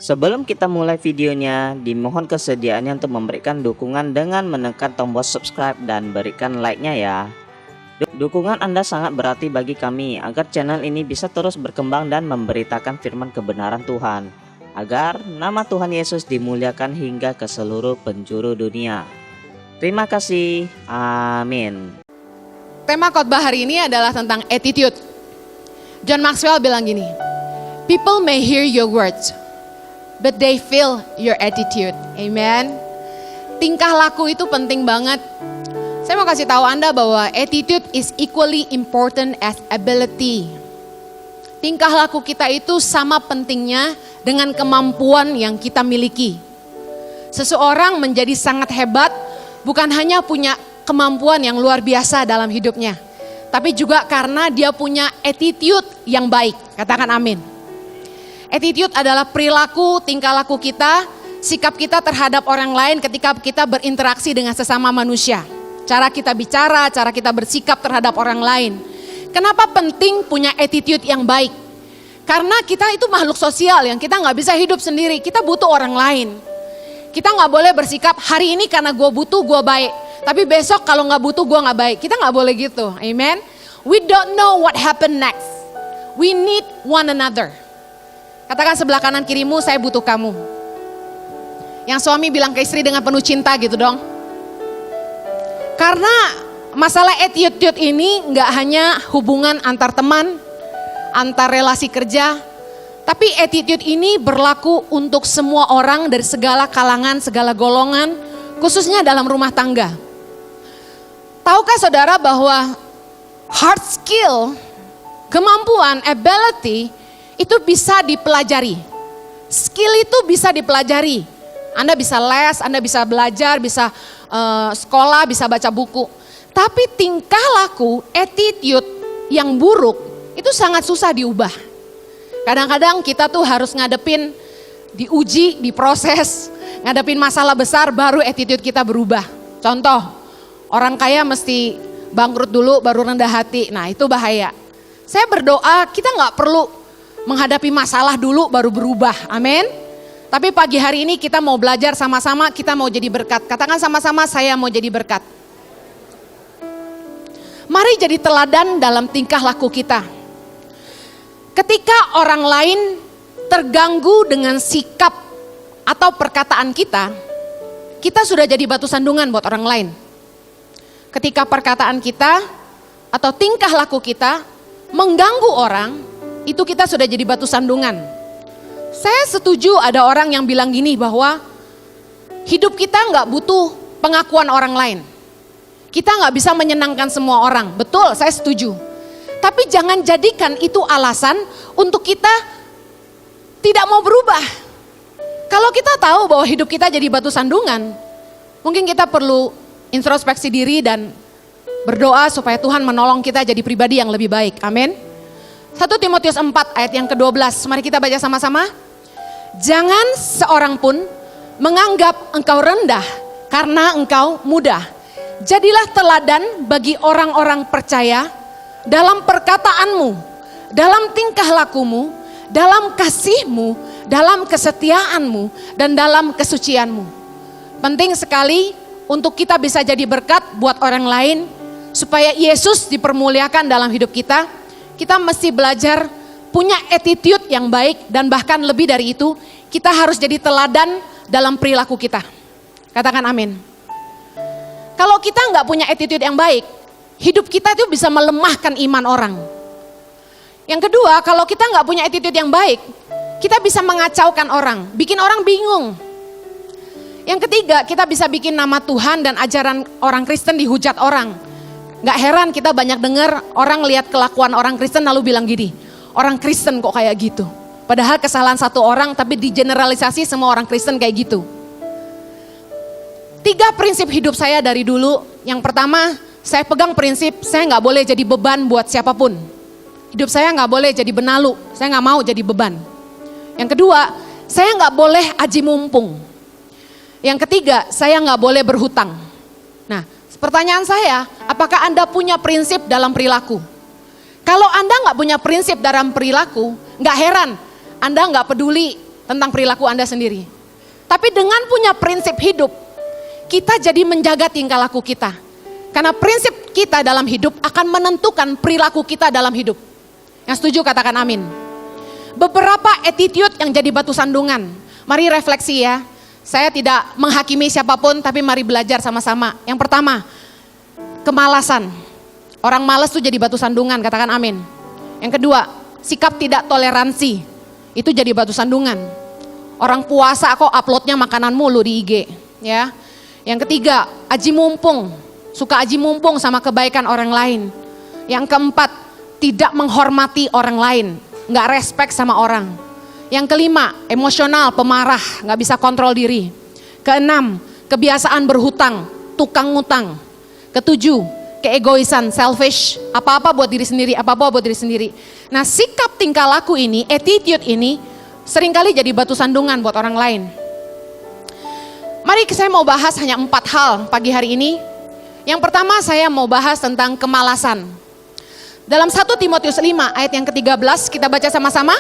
Sebelum kita mulai videonya, dimohon kesediaannya untuk memberikan dukungan dengan menekan tombol subscribe dan berikan like-nya ya. Dukungan Anda sangat berarti bagi kami agar channel ini bisa terus berkembang dan memberitakan firman kebenaran Tuhan, agar nama Tuhan Yesus dimuliakan hingga ke seluruh penjuru dunia. Terima kasih. Amin. Tema khotbah hari ini adalah tentang attitude. John Maxwell bilang gini, "People may hear your words, but they feel your attitude." Amen. Tingkah laku itu penting banget. Saya mau kasih tahu Anda bahwa attitude is equally important as ability. Tingkah laku kita itu sama pentingnya dengan kemampuan yang kita miliki. Seseorang menjadi sangat hebat bukan hanya punya kemampuan yang luar biasa dalam hidupnya, tapi juga karena dia punya attitude yang baik. Katakan amin. Attitude adalah perilaku, tingkah laku kita, sikap kita terhadap orang lain ketika kita berinteraksi dengan sesama manusia. Cara kita bicara, cara kita bersikap terhadap orang lain. Kenapa penting punya attitude yang baik? Karena kita itu makhluk sosial yang kita nggak bisa hidup sendiri, kita butuh orang lain. Kita nggak boleh bersikap hari ini karena gue butuh gue baik, tapi besok kalau nggak butuh gue nggak baik. Kita nggak boleh gitu, amen. We don't know what happen next. We need one another. Katakan sebelah kanan kirimu, saya butuh kamu. Yang suami bilang ke istri dengan penuh cinta gitu dong. Karena masalah attitude ini nggak hanya hubungan antar teman, antar relasi kerja, tapi attitude ini berlaku untuk semua orang dari segala kalangan, segala golongan, khususnya dalam rumah tangga. Tahukah saudara bahwa hard skill, kemampuan, ability itu bisa dipelajari. Skill itu bisa dipelajari. Anda bisa les, Anda bisa belajar, bisa sekolah, bisa baca buku. Tapi tingkah laku, attitude yang buruk itu sangat susah diubah. Kadang-kadang kita tuh harus ngadepin, diuji, diproses, ngadepin masalah besar baru attitude kita berubah. Contoh, orang kaya mesti bangkrut dulu baru rendah hati. Nah itu bahaya. Saya berdoa kita nggak perlu menghadapi masalah dulu baru berubah. Amin. Tapi pagi hari ini kita mau belajar sama-sama, kita mau jadi berkat. Katakan sama-sama, saya mau jadi berkat. Mari jadi teladan dalam tingkah laku kita. Ketika orang lain terganggu dengan sikap atau perkataan kita sudah jadi batu sandungan buat orang lain. Ketika perkataan kita atau tingkah laku kita mengganggu orang, itu kita sudah jadi batu sandungan. Saya setuju ada orang yang bilang gini bahwa hidup kita nggak butuh pengakuan orang lain. Kita nggak bisa menyenangkan semua orang. Betul, saya setuju. Tapi jangan jadikan itu alasan untuk kita tidak mau berubah. Kalau kita tahu bahwa hidup kita jadi batu sandungan, mungkin kita perlu introspeksi diri dan berdoa supaya Tuhan menolong kita jadi pribadi yang lebih baik. Amin. 1 Timotius 4 ayat yang ke-12, mari kita baca sama-sama. Jangan seorang pun menganggap engkau rendah karena engkau muda. Jadilah teladan bagi orang-orang percaya dalam perkataanmu, dalam tingkah lakumu, dalam kasihmu, dalam kesetiaanmu, dan dalam kesucianmu. Penting sekali untuk kita bisa jadi berkat buat orang lain, supaya Yesus dipermuliakan dalam hidup kita. Kita mesti belajar punya attitude yang baik, dan bahkan lebih dari itu, kita harus jadi teladan dalam perilaku kita. Katakan amin. Kalau kita nggak punya attitude yang baik, hidup kita itu bisa melemahkan iman orang. Yang kedua, kalau kita nggak punya attitude yang baik, kita bisa mengacaukan orang, bikin orang bingung. Yang ketiga, kita bisa bikin nama Tuhan dan ajaran orang Kristen dihujat orang. Gak heran kita banyak dengar orang lihat kelakuan orang Kristen lalu bilang gini, orang Kristen kok kayak gitu. Padahal kesalahan satu orang tapi digeneralisasi semua orang Kristen kayak gitu. 3 prinsip hidup saya dari dulu. Yang pertama, saya pegang prinsip saya gak boleh jadi beban buat siapapun. Hidup saya gak boleh jadi benalu, saya gak mau jadi beban. Yang kedua, saya gak boleh aji mumpung. Yang ketiga, saya gak boleh berhutang. Nah, pertanyaan saya, apakah Anda punya prinsip dalam perilaku? Kalau Anda nggak punya prinsip dalam perilaku, nggak heran Anda nggak peduli tentang perilaku Anda sendiri. Tapi dengan punya prinsip hidup, kita jadi menjaga tingkah laku kita. Karena prinsip kita dalam hidup akan menentukan perilaku kita dalam hidup. Yang setuju katakan amin. Beberapa attitude yang jadi batu sandungan. Mari refleksi ya. Saya tidak menghakimi siapapun, tapi mari belajar sama-sama. Yang pertama, kemalasan. Orang malas tuh jadi batu sandungan, katakan amin. Yang kedua, sikap tidak toleransi. Itu jadi batu sandungan. Orang puasa kok uploadnya makanan mulu di IG. Ya. Yang ketiga, aji mumpung. Suka aji mumpung sama kebaikan orang lain. Yang keempat, tidak menghormati orang lain. Nggak respect sama orang. Yang kelima, emosional, pemarah, nggak bisa kontrol diri. Keenam, kebiasaan berhutang, tukang ngutang. Ketujuh, keegoisan, selfish, apa-apa buat diri sendiri, apa-apa buat diri sendiri. Nah, sikap tingkah laku ini, attitude ini, seringkali jadi batu sandungan buat orang lain. Mari saya mau bahas hanya 4 hal pagi hari ini. Yang pertama saya mau bahas tentang kemalasan. Dalam 1 Timotius 5 ayat yang ke-13 kita baca sama-sama.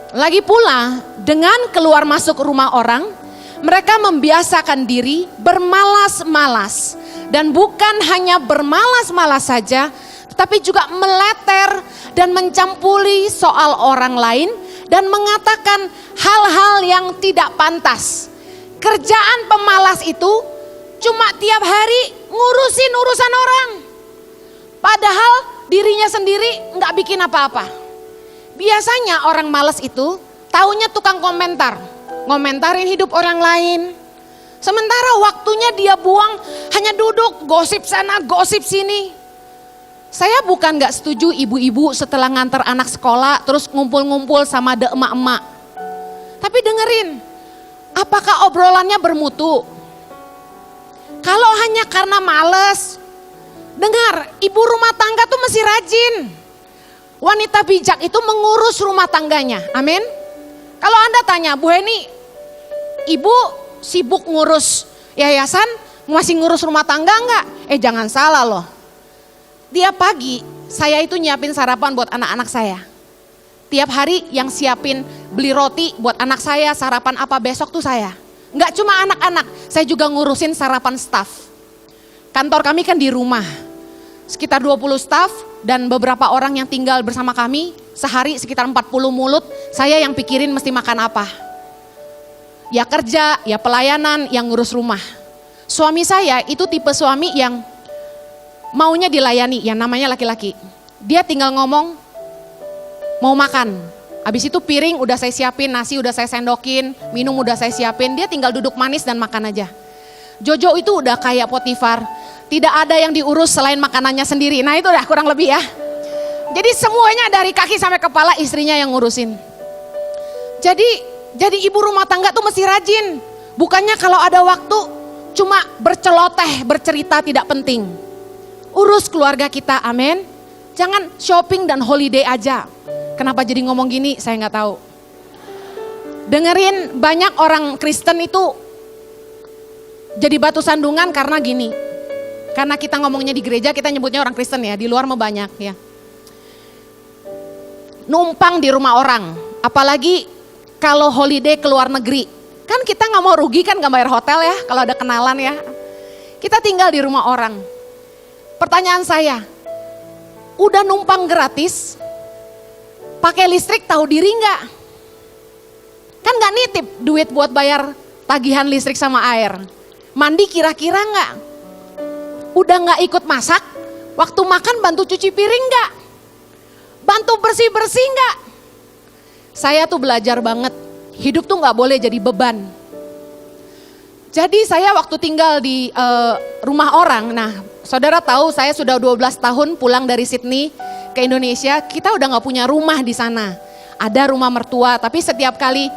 Lagi pula dengan keluar masuk rumah orang, mereka membiasakan diri bermalas-malas. Dan bukan hanya bermalas-malas saja, tetapi juga meleter dan mencampuri soal orang lain dan mengatakan hal-hal yang tidak pantas. Kerjaan pemalas itu cuma tiap hari ngurusin urusan orang. Padahal dirinya sendiri nggak bikin apa-apa. Biasanya orang malas itu taunya tukang komentar. Ngomentarin hidup orang lain. Sementara waktunya dia buang hanya duduk gosip sana gosip sini. Saya bukan nggak setuju ibu-ibu setelah nganter anak sekolah terus ngumpul-ngumpul sama de emak-emak. Tapi dengerin, apakah obrolannya bermutu? Kalau hanya karena males, dengar, ibu rumah tangga tuh mesti rajin. Wanita bijak itu mengurus rumah tangganya, amin. Kalau Anda tanya, Bu Heni, ibu sibuk ngurus yayasan, masih ngurus rumah tangga enggak? Jangan salah loh. Tiap pagi saya itu nyiapin sarapan buat anak-anak saya. Tiap hari yang siapin beli roti buat anak saya, sarapan apa besok tuh saya. Enggak cuma anak-anak, saya juga ngurusin sarapan staff. Kantor kami kan di rumah, sekitar 20 staff dan beberapa orang yang tinggal bersama kami. Sehari sekitar 40 mulut, saya yang pikirin mesti makan apa. Ya kerja, ya pelayanan, yang ngurus rumah. Suami saya itu tipe suami yang maunya dilayani, yang namanya laki-laki. Dia tinggal ngomong, mau makan. Habis itu piring udah saya siapin, nasi udah saya sendokin, minum udah saya siapin. Dia tinggal duduk manis dan makan aja. Jojo itu udah kayak Potifar. Tidak ada yang diurus selain makanannya sendiri. Nah itu udah kurang lebih ya. Jadi semuanya dari kaki sampai kepala istrinya yang ngurusin. Jadi ibu rumah tangga tuh mesti rajin. Bukannya kalau ada waktu cuma berceloteh, bercerita tidak penting. Urus keluarga kita, amin. Jangan shopping dan holiday aja. Kenapa jadi ngomong gini saya nggak tahu. Dengerin, banyak orang Kristen itu jadi batu sandungan karena gini. Karena kita ngomongnya di gereja kita nyebutnya orang Kristen ya, di luar mah banyak ya. Numpang di rumah orang, apalagi kalau holiday ke luar negeri. Kan kita nggak mau rugi kan nggak bayar hotel ya kalau ada kenalan ya. Kita tinggal di rumah orang. Pertanyaan saya, udah numpang gratis, pakai listrik tahu diri nggak? Kan nggak nitip duit buat bayar tagihan listrik sama air. Mandi kira-kira nggak? Udah nggak ikut masak, waktu makan bantu cuci piring nggak? Bantu bersih-bersih nggak? Saya tuh belajar banget, hidup tuh nggak boleh jadi beban. Jadi saya waktu tinggal di rumah orang, nah saudara tahu saya sudah 12 tahun pulang dari Sydney ke Indonesia, kita udah nggak punya rumah di sana. Ada rumah mertua, tapi setiap kali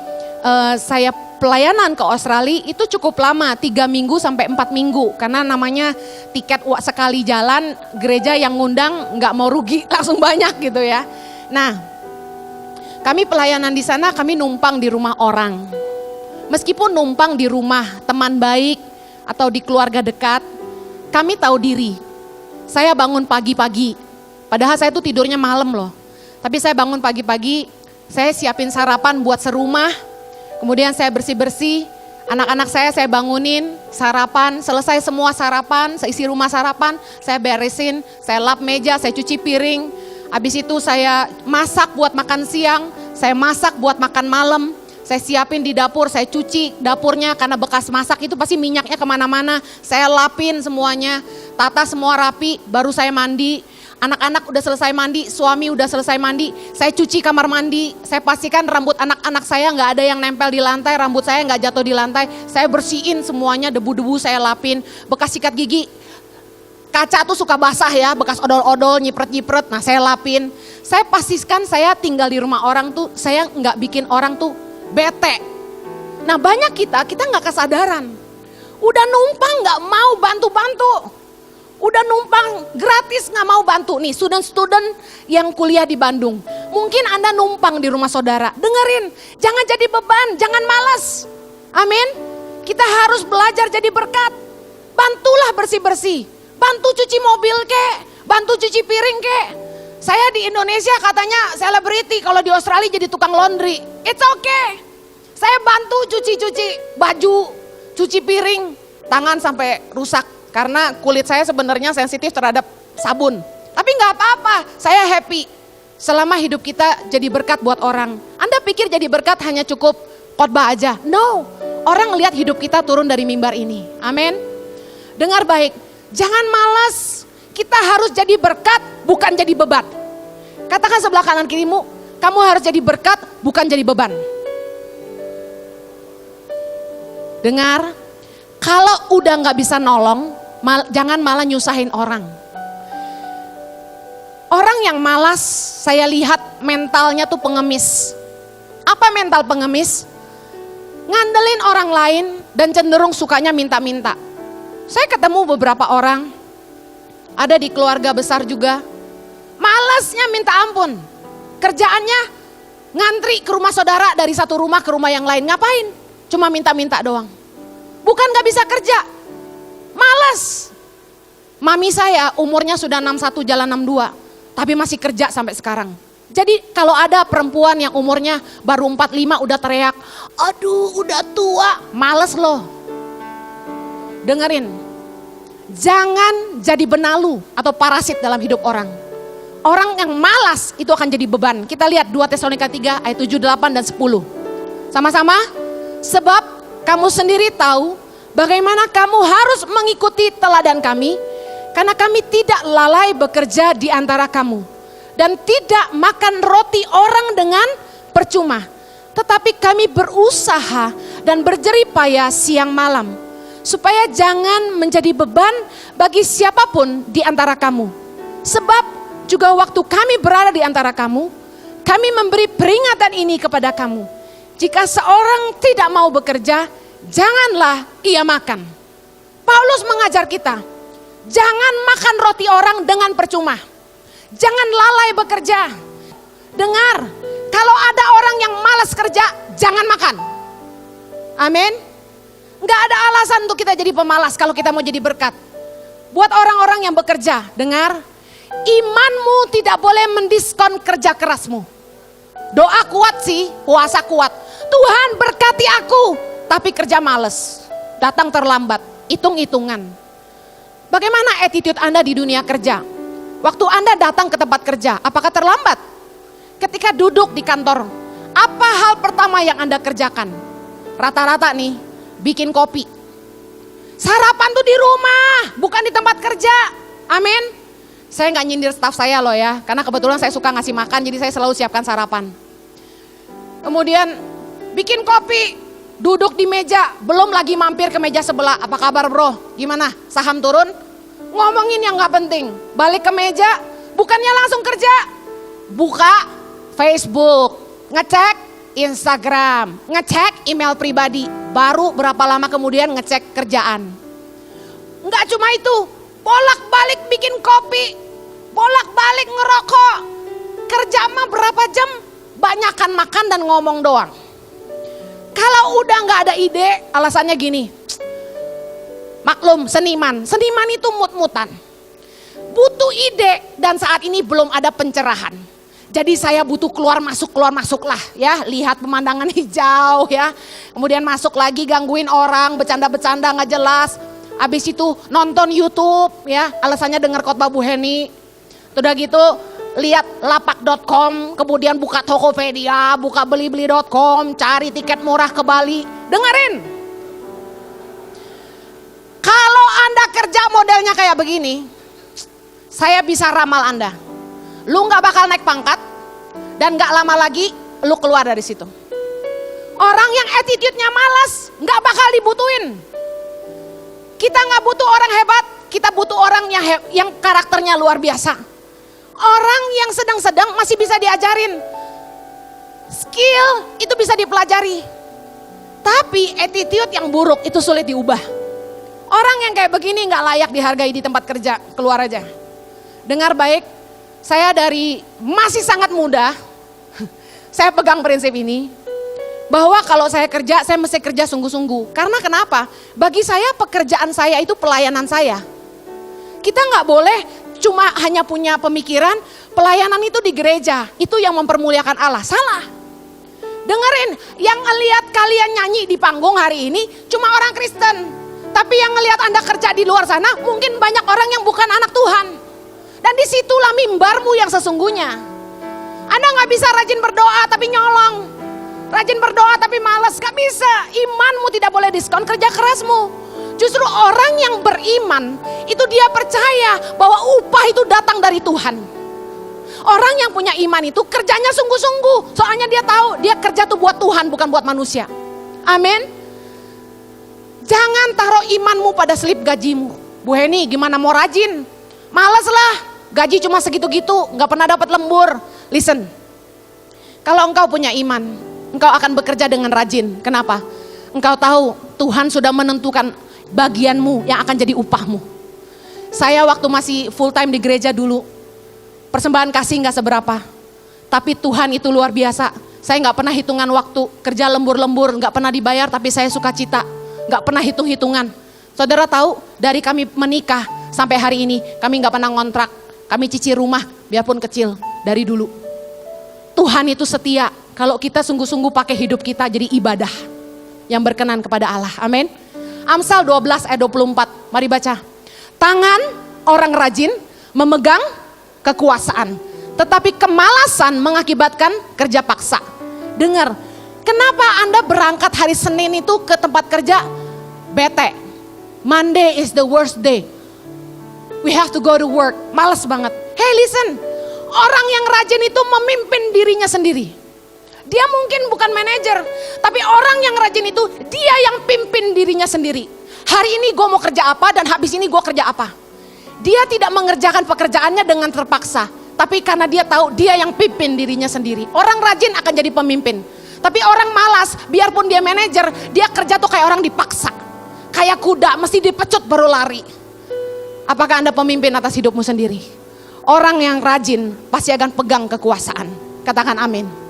saya pelayanan ke Australia itu cukup lama, 3 minggu sampai 4 minggu. Karena namanya tiket sekali jalan, gereja yang ngundang nggak mau rugi langsung banyak gitu ya. Nah, kami pelayanan di sana, kami numpang di rumah orang. Meskipun numpang di rumah teman baik atau di keluarga dekat, kami tahu diri. Saya bangun pagi-pagi, padahal saya tuh tidurnya malam loh. Tapi saya bangun pagi-pagi, saya siapin sarapan buat serumah. Kemudian saya bersih-bersih, anak-anak saya bangunin, sarapan, selesai semua sarapan, seisi rumah sarapan, saya beresin, saya lap meja, saya cuci piring. Habis itu saya masak buat makan siang, saya masak buat makan malam. Saya siapin di dapur, saya cuci dapurnya karena bekas masak itu pasti minyaknya kemana-mana. Saya lapin semuanya, tata semua rapi, baru saya mandi. Anak-anak udah selesai mandi, suami udah selesai mandi, saya cuci kamar mandi, saya pastikan rambut anak-anak saya nggak ada yang nempel di lantai, rambut saya nggak jatuh di lantai, saya bersihin semuanya, debu-debu saya lapin, bekas sikat gigi, kaca tuh suka basah ya, bekas odol-odol, nyipret-nyipret, nah saya lapin. Saya pastikan saya tinggal di rumah orang tuh, saya nggak bikin orang tuh bete. Nah banyak kita nggak kesadaran, udah numpang nggak mau bantu-bantu. Udah numpang gratis nggak mau bantu nih student-student yang kuliah di Bandung. Mungkin Anda numpang di rumah saudara. Dengerin, jangan jadi beban, jangan malas. Amin. Kita harus belajar jadi berkat. Bantulah bersih-bersih. Bantu cuci mobil kek, bantu cuci piring kek. Saya di Indonesia katanya selebriti, kalau di Australia jadi tukang laundry. It's okay. Saya bantu cuci-cuci baju, cuci piring, tangan sampai rusak. Karena kulit saya sebenarnya sensitif terhadap sabun. Tapi nggak apa-apa, saya happy. Selama hidup kita jadi berkat buat orang. Anda pikir jadi berkat hanya cukup khotbah aja? No, orang lihat hidup kita turun dari mimbar ini. Amin. Dengar baik, jangan malas. Kita harus jadi berkat, bukan jadi beban. Katakan sebelah kanan kirimu, kamu harus jadi berkat, bukan jadi beban. Dengar, kalau udah nggak bisa nolong, jangan malah nyusahin orang. Orang yang malas, saya lihat mentalnya tuh pengemis. Apa mental pengemis? Ngandelin orang lain dan cenderung sukanya minta-minta. Saya ketemu beberapa orang, ada di keluarga besar juga, malasnya minta ampun. Kerjaannya ngantri ke rumah saudara dari satu rumah ke rumah yang lain. Ngapain? Cuma minta-minta doang. Bukan gak bisa kerja, malas. Mami saya umurnya sudah 61 jalan 62, tapi masih kerja sampai sekarang. Jadi kalau ada perempuan yang umurnya baru 45 udah teriak, aduh udah tua, males loh. Dengerin, jangan jadi benalu atau parasit dalam hidup orang. Orang yang malas itu akan jadi beban. Kita lihat 2 Tesalonika 3 ayat 7, 8 dan 10. Sama-sama, sebab kamu sendiri tahu bagaimana kamu harus mengikuti teladan kami, karena kami tidak lalai bekerja di antara kamu dan tidak makan roti orang dengan percuma, tetapi kami berusaha dan berjerih payah siang malam, supaya jangan menjadi beban bagi siapapun di antara kamu. Sebab juga waktu kami berada di antara kamu, kami memberi peringatan ini kepada kamu. Jika seorang tidak mau bekerja, janganlah ia makan. Paulus mengajar kita, jangan makan roti orang dengan percuma. Jangan lalai bekerja. Dengar, kalau ada orang yang malas kerja, jangan makan. Amin. Gak ada alasan untuk kita jadi pemalas kalau kita mau jadi berkat. Buat orang-orang yang bekerja, dengar, imanmu tidak boleh mendiskon kerja kerasmu. Doa kuat sih, puasa kuat. Tuhan berkati aku, tapi kerja males, datang terlambat, hitung-hitungan. Bagaimana attitude Anda di dunia kerja? Waktu Anda datang ke tempat kerja, apakah terlambat? Ketika duduk di kantor, apa hal pertama yang Anda kerjakan? Rata-rata nih, bikin kopi. Sarapan tuh di rumah, bukan di tempat kerja. Amin. Saya nggak nyindir staf saya loh ya, karena kebetulan saya suka ngasih makan, jadi saya selalu siapkan sarapan. Kemudian bikin kopi, duduk di meja, belum lagi mampir ke meja sebelah. Apa kabar bro? Gimana? Saham turun? Ngomongin yang gak penting. Balik ke meja, bukannya langsung kerja. Buka Facebook, ngecek Instagram, ngecek email pribadi. Baru berapa lama kemudian ngecek kerjaan. Enggak cuma itu, bolak-balik bikin kopi, bolak-balik ngerokok. Kerja mah berapa jam? Banyakan makan dan ngomong doang. Kalau udah gak ada ide, alasannya gini. Maklum seniman itu mut-mutan. Butuh ide dan saat ini belum ada pencerahan. Jadi saya butuh keluar masuk lah ya. Lihat pemandangan hijau ya. Kemudian masuk lagi gangguin orang, bercanda-bercanda gak jelas. Habis itu nonton YouTube ya. Alasannya dengar khotbah Bu Heni. Udah gitu lihat lapak.com, kemudian buka Tokopedia, buka belibeli.com, cari tiket murah ke Bali. Dengerin. Kalau Anda kerja modelnya kayak begini, saya bisa ramal Anda. Lu gak bakal naik pangkat dan gak lama lagi lu keluar dari situ. Orang yang attitude-nya malas gak bakal dibutuhin. Kita gak butuh orang hebat, kita butuh orang yang karakternya luar biasa. Orang yang sedang-sedang masih bisa diajarin. Skill itu bisa dipelajari. Tapi attitude yang buruk itu sulit diubah. Orang yang kayak begini gak layak dihargai di tempat kerja, keluar aja. Dengar baik, saya dari masih sangat muda, saya pegang prinsip ini, bahwa kalau saya kerja, saya mesti kerja sungguh-sungguh. Karena kenapa? Bagi saya pekerjaan saya itu pelayanan saya. Kita nggak boleh cuma hanya punya pemikiran, pelayanan itu di gereja, itu yang mempermuliakan Allah. Salah. Dengerin, yang ngelihat kalian nyanyi di panggung hari ini cuma orang Kristen. Tapi yang ngelihat Anda kerja di luar sana, mungkin banyak orang yang bukan anak Tuhan. Dan disitulah mimbarmu yang sesungguhnya. Anda gak bisa rajin berdoa tapi nyolong. Rajin berdoa tapi malas, gak bisa. Imanmu tidak boleh diskon kerja kerasmu. Justru orang yang beriman, itu dia percaya bahwa upah itu datang dari Tuhan. Orang yang punya iman itu kerjanya sungguh-sungguh. Soalnya dia tahu dia kerja tuh buat Tuhan bukan buat manusia. Amin. Jangan taruh imanmu pada slip gajimu. Bu Heni gimana mau rajin? Males lah. Gaji cuma segitu-gitu, gak pernah dapat lembur. Listen, kalau engkau punya iman, engkau akan bekerja dengan rajin. Kenapa? Engkau tahu Tuhan sudah menentukan bagianmu yang akan jadi upahmu. Saya waktu masih full time di gereja dulu, persembahan kasih gak seberapa. Tapi Tuhan itu luar biasa. Saya gak pernah hitungan waktu, kerja lembur-lembur, gak pernah dibayar tapi saya suka cita. Gak pernah hitung-hitungan. Saudara tahu dari kami menikah sampai hari ini kami gak pernah ngontrak. Kami cicil rumah biarpun kecil dari dulu. Tuhan itu setia kalau kita sungguh-sungguh pakai hidup kita jadi ibadah yang berkenan kepada Allah. Amin. Amsal 12 ayat 24. Mari baca. Tangan orang rajin memegang kekuasaan, tetapi kemalasan mengakibatkan kerja paksa. Dengar, kenapa Anda berangkat hari Senin itu ke tempat kerja bete? Monday is the worst day. We have to go to work. Males banget. Hey listen, orang yang rajin itu memimpin dirinya sendiri. Dia mungkin bukan manajer, tapi orang yang rajin itu dia yang pimpin dirinya sendiri. Hari ini gue mau kerja apa dan habis ini gue kerja apa. Dia tidak mengerjakan pekerjaannya dengan terpaksa, tapi karena dia tahu dia yang pimpin dirinya sendiri. Orang rajin akan jadi pemimpin. Tapi orang malas, biarpun dia manajer, dia kerja tuh kayak orang dipaksa. Kayak kuda, mesti dipecut baru lari. Apakah Anda pemimpin atas hidupmu sendiri? Orang yang rajin pasti akan pegang kekuasaan. Katakan amin.